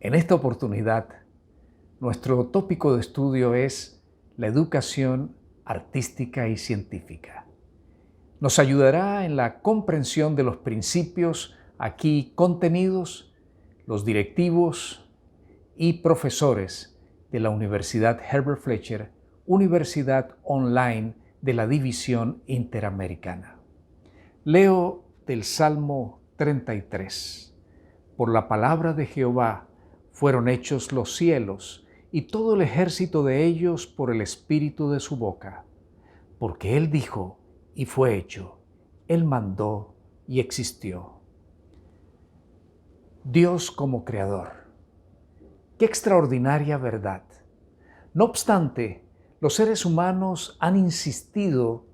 En esta oportunidad, nuestro tópico de estudio es la educación artística y científica. Nos ayudará en la comprensión de los principios aquí contenidos los directivos y profesores de la Universidad Herbert Fletcher, Universidad Online de la División Interamericana. Leo del Salmo 33. Por la palabra de Jehová fueron hechos los cielos, y todo el ejército de ellos por el espíritu de su boca. Porque Él dijo, y fue hecho. Él mandó, y existió. Dios como creador. ¡Qué extraordinaria verdad! No obstante, los seres humanos han insistido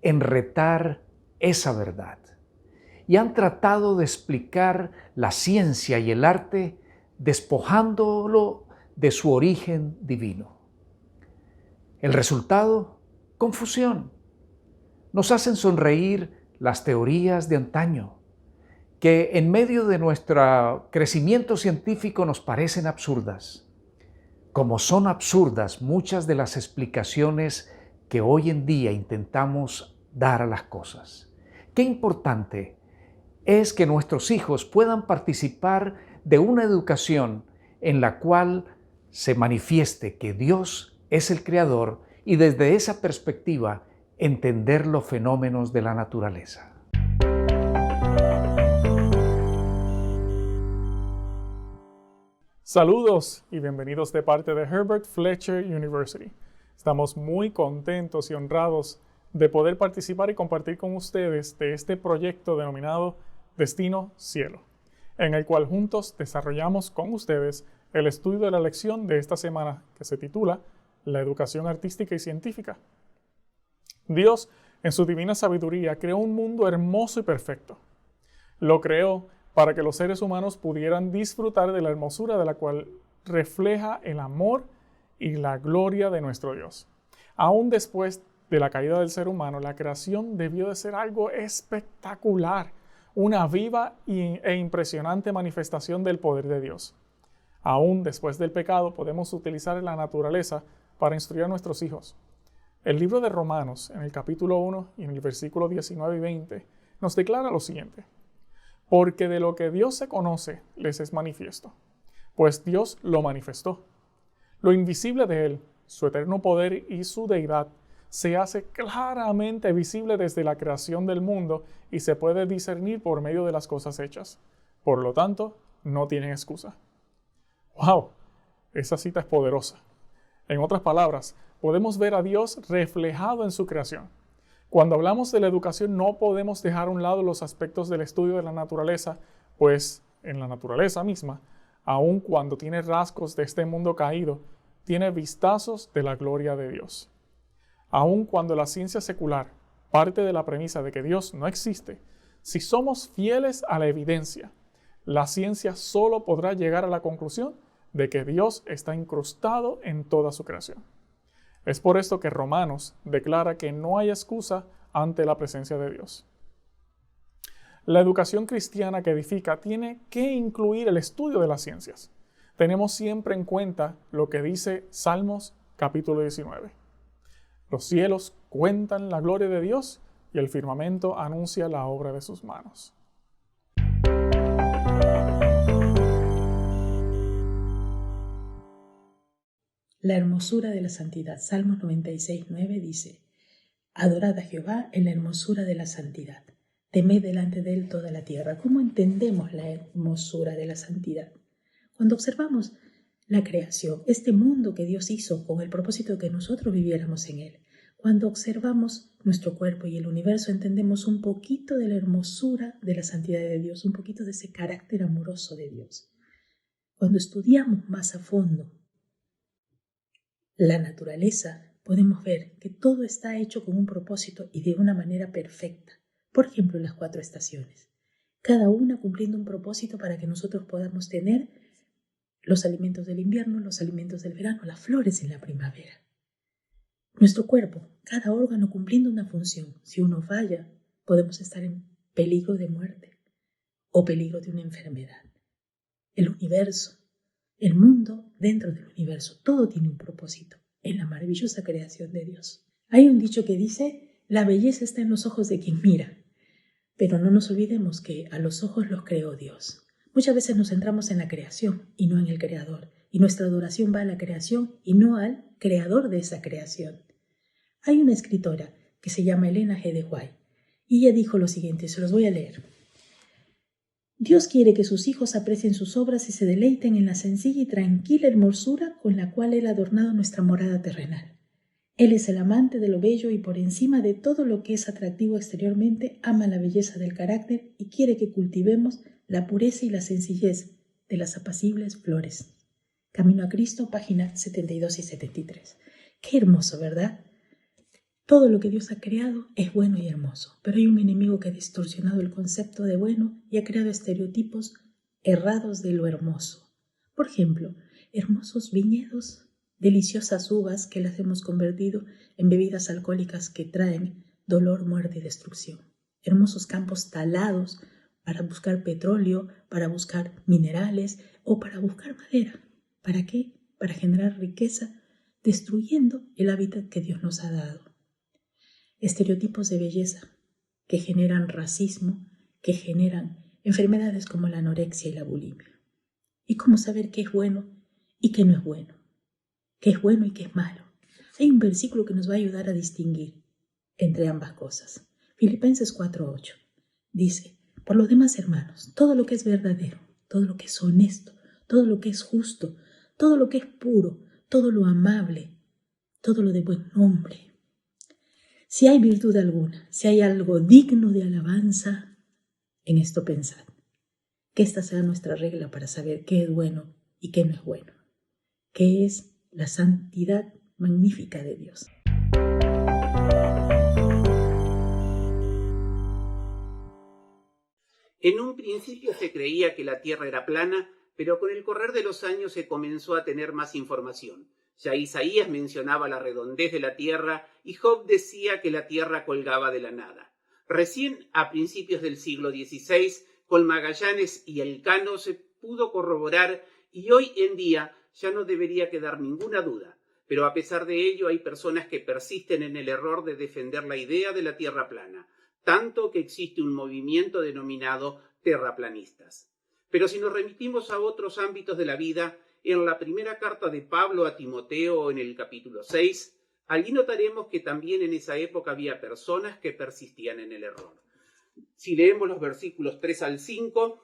en retar esa verdad y han tratado de explicar la ciencia y el arte despojándolo de su origen divino. El resultado, confusión. Nos hacen sonreír las teorías de antaño, que en medio de nuestro crecimiento científico nos parecen absurdas. Como son absurdas muchas de las explicaciones que hoy en día intentamos dar a las cosas. Qué importante es que nuestros hijos puedan participar de una educación en la cual se manifieste que Dios es el creador y desde esa perspectiva entender los fenómenos de la naturaleza. Saludos y bienvenidos de parte de Herbert Fletcher University. Estamos muy contentos y honrados de poder participar y compartir con ustedes de este proyecto denominado Destino Cielo, en el cual juntos desarrollamos con ustedes el estudio de la lección de esta semana que se titula La educación artística y científica. Dios, en su divina sabiduría, creó un mundo hermoso y perfecto. Lo creó para que los seres humanos pudieran disfrutar de la hermosura de la cual refleja el amor y la gloria de nuestro Dios. Aún después de la caída del ser humano, la creación debió de ser algo espectacular, una viva e impresionante manifestación del poder de Dios. Aún después del pecado, podemos utilizar la naturaleza para instruir a nuestros hijos. El libro de Romanos, en el capítulo 1 y en el versículo 19 y 20, nos declara lo siguiente: porque de lo que Dios se conoce les es manifiesto, pues Dios lo manifestó. Lo invisible de Él, su eterno poder y su deidad, se hace claramente visible desde la creación del mundo y se puede discernir por medio de las cosas hechas. Por lo tanto, no tienen excusa. ¡Wow! Esa cita es poderosa. En otras palabras, podemos ver a Dios reflejado en su creación. Cuando hablamos de la educación no podemos dejar a un lado los aspectos del estudio de la naturaleza, pues en la naturaleza misma, aun cuando tiene rasgos de este mundo caído, tiene vistazos de la gloria de Dios. Aun cuando la ciencia secular parte de la premisa de que Dios no existe, si somos fieles a la evidencia, la ciencia solo podrá llegar a la conclusión de que Dios está incrustado en toda su creación. Es por esto que Romanos declara que no hay excusa ante la presencia de Dios. La educación cristiana que edifica tiene que incluir el estudio de las ciencias. Tenemos siempre en cuenta lo que dice Salmos capítulo 19. Los cielos cuentan la gloria de Dios y el firmamento anuncia la obra de sus manos. La hermosura de la santidad. Salmos 96:9 dice: adorad a Jehová en la hermosura de la santidad. Temed delante de él toda la tierra. ¿Cómo entendemos la hermosura de la santidad? Cuando observamos la creación, este mundo que Dios hizo con el propósito de que nosotros viviéramos en él. Cuando observamos nuestro cuerpo y el universo, entendemos un poquito de la hermosura de la santidad de Dios, un poquito de ese carácter amoroso de Dios. Cuando estudiamos más a fondo la naturaleza, podemos ver que todo está hecho con un propósito y de una manera perfecta. Por ejemplo, las 4 estaciones, cada una cumpliendo un propósito para que nosotros podamos tener los alimentos del invierno, los alimentos del verano, las flores en la primavera. Nuestro cuerpo, cada órgano cumpliendo una función. Si uno falla, podemos estar en peligro de muerte o peligro de una enfermedad. El universo, el mundo dentro del universo. Todo tiene un propósito en la maravillosa creación de Dios. Hay un dicho que dice, la belleza está en los ojos de quien mira, pero no nos olvidemos que a los ojos los creó Dios. Muchas veces nos centramos en la creación y no en el creador, y nuestra adoración va a la creación y no al creador de esa creación. Hay una escritora que se llama Elena G. de White, y ella dijo lo siguiente, se los voy a leer. Dios quiere que sus hijos aprecien sus obras y se deleiten en la sencilla y tranquila hermosura con la cual Él ha adornado nuestra morada terrenal. Él es el amante de lo bello y por encima de todo lo que es atractivo exteriormente, ama la belleza del carácter y quiere que cultivemos la pureza y la sencillez de las apacibles flores. Camino a Cristo, páginas 72 y 73. Qué hermoso, ¿verdad? Todo lo que Dios ha creado es bueno y hermoso, pero hay un enemigo que ha distorsionado el concepto de bueno y ha creado estereotipos errados de lo hermoso. Por ejemplo, hermosos viñedos, deliciosas uvas que las hemos convertido en bebidas alcohólicas que traen dolor, muerte y destrucción. Hermosos campos talados para buscar petróleo, para buscar minerales o para buscar madera. ¿Para qué? Para generar riqueza, destruyendo el hábitat que Dios nos ha dado. Estereotipos de belleza que generan racismo, que generan enfermedades como la anorexia y la bulimia. ¿Y cómo saber qué es bueno y qué no es bueno? ¿Qué es bueno y qué es malo? Hay un versículo que nos va a ayudar a distinguir entre ambas cosas. Filipenses 4:8 dice, por lo demás, hermanos, todo lo que es verdadero, todo lo que es honesto, todo lo que es justo, todo lo que es puro, todo lo amable, todo lo de buen nombre. Si hay virtud alguna, si hay algo digno de alabanza, en esto pensad. Que esta sea nuestra regla para saber qué es bueno y qué no es bueno. ¿Qué es la santidad magnífica de Dios? En un principio se creía que la Tierra era plana, pero con el correr de los años se comenzó a tener más información. Ya Isaías mencionaba la redondez de la Tierra y Job decía que la Tierra colgaba de la nada. Recién a principios del siglo XVI, con Magallanes y Elcano se pudo corroborar y hoy en día ya no debería quedar ninguna duda. Pero a pesar de ello hay personas que persisten en el error de defender la idea de la Tierra plana, tanto que existe un movimiento denominado terraplanistas. Pero si nos remitimos a otros ámbitos de la vida, en la primera carta de Pablo a Timoteo en el capítulo 6, allí notaremos que también en esa época había personas que persistían en el error. Si leemos los versículos 3 al 5,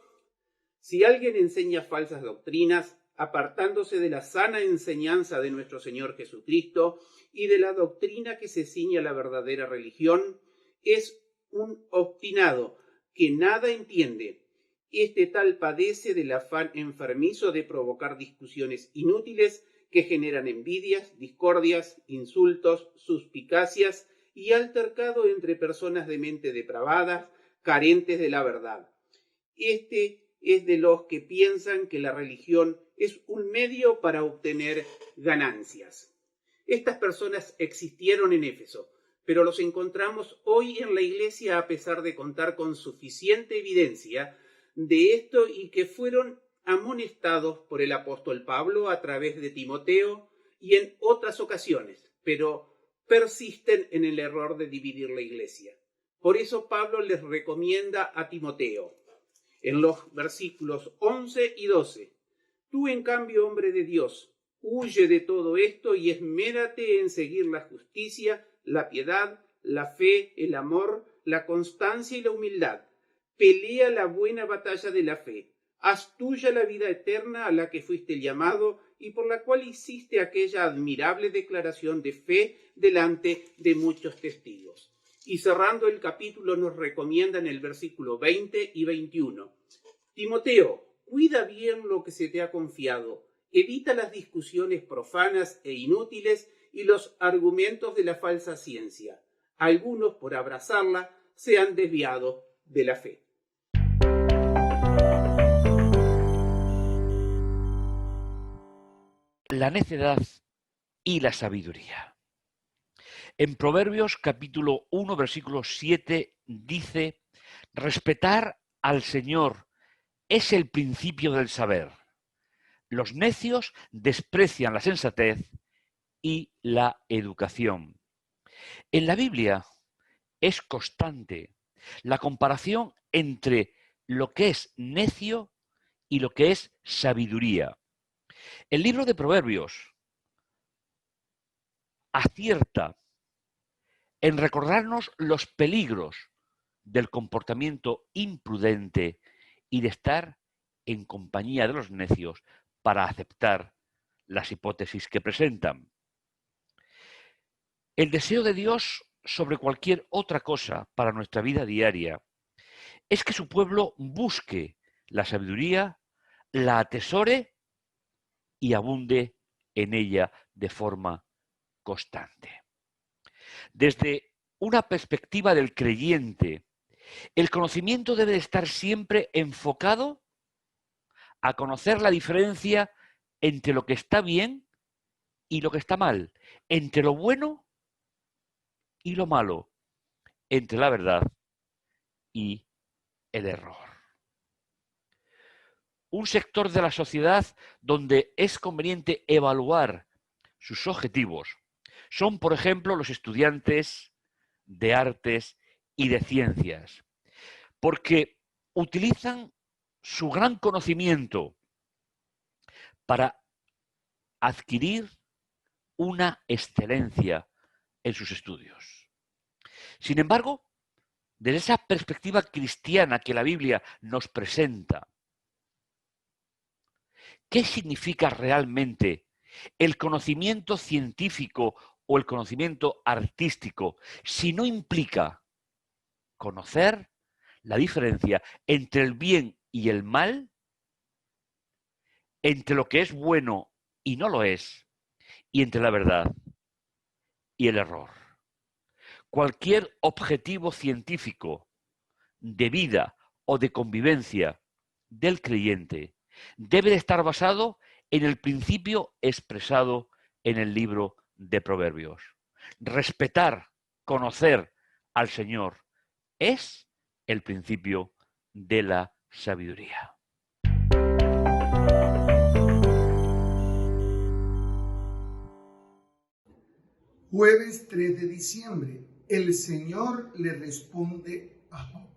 si alguien enseña falsas doctrinas, apartándose de la sana enseñanza de nuestro Señor Jesucristo y de la doctrina que se ciñe a la verdadera religión, es un obstinado que nada entiende. Este tal padece del afán enfermizo de provocar discusiones inútiles que generan envidias, discordias, insultos, suspicacias y altercado entre personas de mente depravada, carentes de la verdad. Este es de los que piensan que la religión es un medio para obtener ganancias. Estas personas existieron en Éfeso, pero los encontramos hoy en la iglesia a pesar de contar con suficiente evidencia de esto y que fueron amonestados por el apóstol Pablo a través de Timoteo y en otras ocasiones, pero persisten en el error de dividir la iglesia. Por eso Pablo les recomienda a Timoteo, en los versículos 11 y 12, tú en cambio, hombre de Dios, huye de todo esto y esmérate en seguir la justicia, la piedad, la fe, el amor, la constancia y la humildad. Pelea la buena batalla de la fe. Haz tuya la vida eterna a la que fuiste llamado y por la cual hiciste aquella admirable declaración de fe delante de muchos testigos. Y cerrando el capítulo nos recomienda en el versículo 20 y 21. Timoteo, cuida bien lo que se te ha confiado. Evita las discusiones profanas e inútiles y los argumentos de la falsa ciencia. Algunos, por abrazarla, se han desviado de la fe. La necedad y la sabiduría. En Proverbios capítulo 1, versículo 7 dice, respetar al Señor es el principio del saber. Los necios desprecian la sensatez y la educación. En la Biblia es constante la comparación entre lo que es necio y lo que es sabiduría. El libro de Proverbios acierta en recordarnos los peligros del comportamiento imprudente y de estar en compañía de los necios para aceptar las hipótesis que presentan. El deseo de Dios sobre cualquier otra cosa para nuestra vida diaria es que su pueblo busque la sabiduría, la atesore y abunde en ella de forma constante. Desde una perspectiva del creyente, el conocimiento debe estar siempre enfocado a conocer la diferencia entre lo que está bien y lo que está mal, entre lo bueno y lo malo, entre la verdad y el error. Un sector de la sociedad donde es conveniente evaluar sus objetivos son, por ejemplo, los estudiantes de artes y de ciencias, porque utilizan su gran conocimiento para adquirir una excelencia en sus estudios. Sin embargo, desde esa perspectiva cristiana que la Biblia nos presenta, ¿qué significa realmente el conocimiento científico o el conocimiento artístico si no implica conocer la diferencia entre el bien y el mal, entre lo que es bueno y no lo es, y entre la verdad y el error? Cualquier objetivo científico de vida o de convivencia del creyente debe de estar basado en el principio expresado en el libro de Proverbios. Respetar, conocer al Señor es el principio de la sabiduría. Jueves 3 de diciembre. El Señor le responde a Job.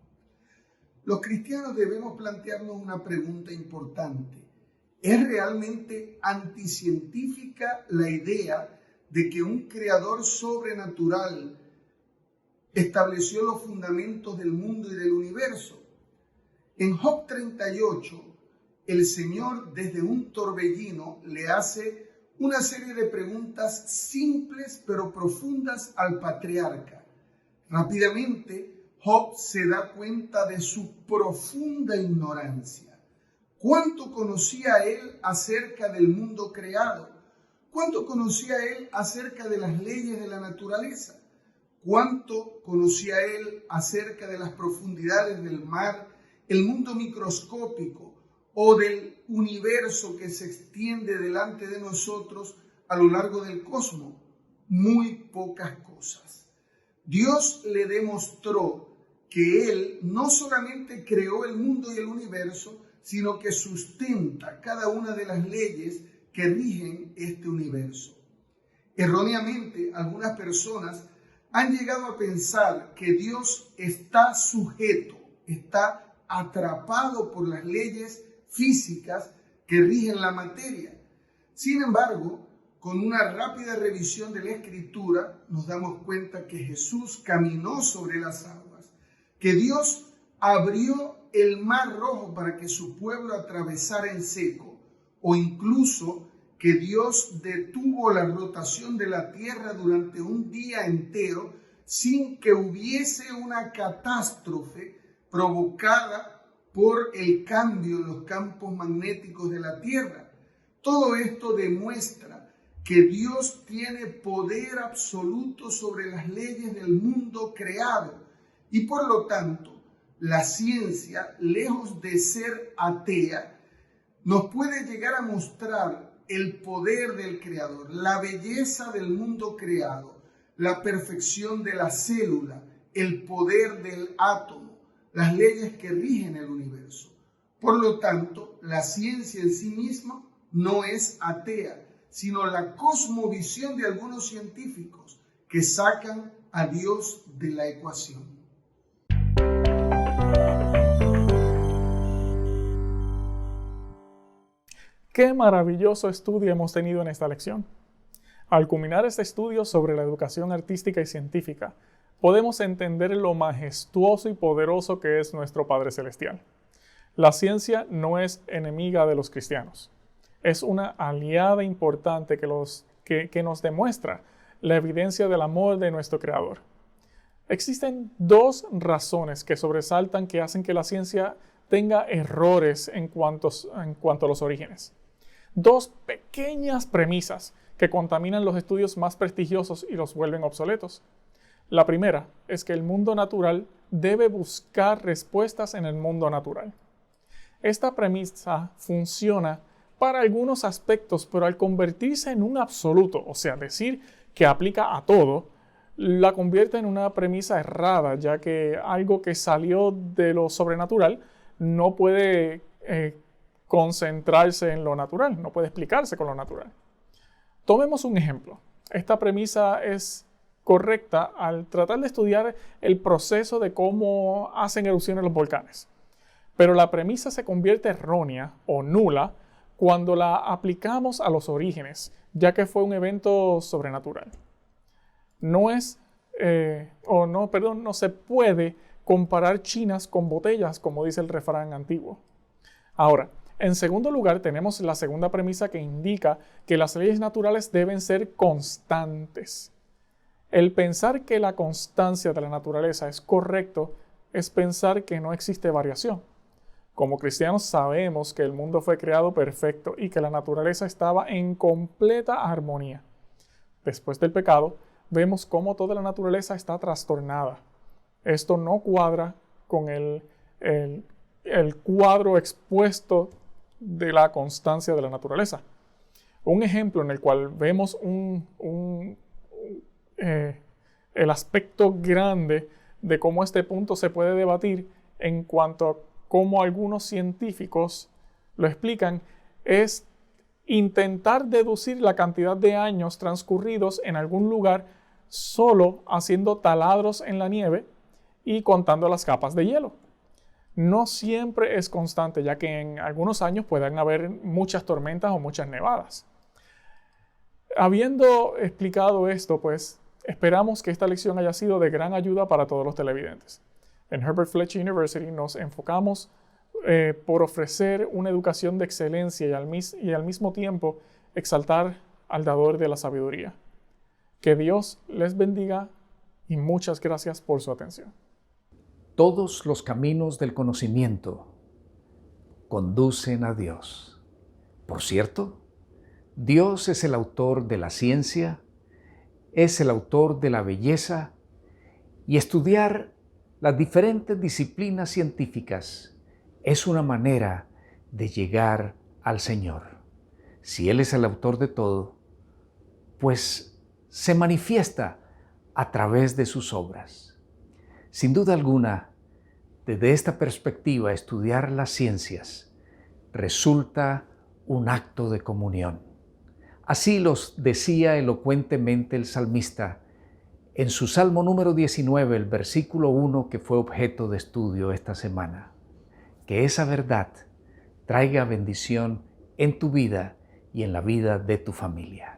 Los cristianos debemos plantearnos una pregunta importante. ¿Es realmente anticientífica la idea de que un creador sobrenatural estableció los fundamentos del mundo y del universo? En Job 38, el Señor desde un torbellino le hace una serie de preguntas simples pero profundas al patriarca. Rápidamente, Job se da cuenta de su profunda ignorancia. ¿Cuánto conocía él acerca del mundo creado? ¿Cuánto conocía él acerca de las leyes de la naturaleza? ¿Cuánto conocía él acerca de las profundidades del mar, el mundo microscópico o del universo que se extiende delante de nosotros a lo largo del cosmos? Muy pocas cosas. Dios le demostró que Él no solamente creó el mundo y el universo, sino que sustenta cada una de las leyes que rigen este universo. Erróneamente, algunas personas han llegado a pensar que Dios está sujeto, está atrapado por las leyes físicas que rigen la materia. Sin embargo, con una rápida revisión de la Escritura, nos damos cuenta que Jesús caminó sobre las aguas, que Dios abrió el mar rojo para que su pueblo atravesara en seco, o incluso que Dios detuvo la rotación de la tierra durante un día entero sin que hubiese una catástrofe provocada por el cambio en los campos magnéticos de la tierra. Todo esto demuestra que Dios tiene poder absoluto sobre las leyes del mundo creado y por lo tanto la ciencia, lejos de ser atea, nos puede llegar a mostrar el poder del Creador, la belleza del mundo creado, la perfección de la célula, el poder del átomo, las leyes que rigen el universo. Por lo tanto, la ciencia en sí misma no es atea, sino la cosmovisión de algunos científicos que sacan a Dios de la ecuación. Qué maravilloso estudio hemos tenido en esta lección. Al culminar este estudio sobre la educación artística y científica, podemos entender lo majestuoso y poderoso que es nuestro Padre Celestial. La ciencia no es enemiga de los cristianos. Es una aliada importante que nos demuestra la evidencia del amor de nuestro Creador. Existen dos razones que sobresaltan que hacen que la ciencia tenga errores en cuanto a los orígenes. Dos pequeñas premisas que contaminan los estudios más prestigiosos y los vuelven obsoletos. La primera es que el mundo natural debe buscar respuestas en el mundo natural. Esta premisa funciona para algunos aspectos, pero al convertirse en un absoluto, o sea, decir que aplica a todo, la convierte en una premisa errada, ya que algo que salió de lo sobrenatural no puede concentrarse en lo natural, no puede explicarse con lo natural. Tomemos un ejemplo. Esta premisa es correcta al tratar de estudiar el proceso de cómo hacen erupciones los volcanes. Pero la premisa se convierte errónea o nula cuando la aplicamos a los orígenes, ya que fue un evento sobrenatural. No se puede comparar chinas con botellas, como dice el refrán antiguo. Ahora, en segundo lugar, tenemos la segunda premisa que indica que las leyes naturales deben ser constantes. El pensar que la constancia de la naturaleza es correcto es pensar que no existe variación. Como cristianos sabemos que el mundo fue creado perfecto y que la naturaleza estaba en completa armonía. Después del pecado, vemos cómo toda la naturaleza está trastornada. Esto no cuadra con el cuadro expuesto de la constancia de la naturaleza. Un ejemplo en el cual vemos el aspecto grande de cómo este punto se puede debatir en cuanto a cómo algunos científicos lo explican es intentar deducir la cantidad de años transcurridos en algún lugar solo haciendo taladros en la nieve y contando las capas de hielo. No siempre es constante, ya que en algunos años pueden haber muchas tormentas o muchas nevadas. Habiendo explicado esto, pues esperamos que esta lección haya sido de gran ayuda para todos los televidentes. En Herbert Fletcher University nos enfocamos por ofrecer una educación de excelencia y al mismo tiempo exaltar al dador de la sabiduría. Que Dios les bendiga y muchas gracias por su atención. Todos los caminos del conocimiento conducen a Dios. Por cierto, Dios es el autor de la ciencia, es el autor de la belleza, y estudiar las diferentes disciplinas científicas es una manera de llegar al Señor. Si Él es el autor de todo, pues se manifiesta a través de sus obras. Sin duda alguna, desde esta perspectiva, estudiar las ciencias resulta un acto de comunión. Así los decía elocuentemente el salmista en su Salmo número 19, el versículo 1 que fue objeto de estudio esta semana. Que esa verdad traiga bendición en tu vida y en la vida de tu familia.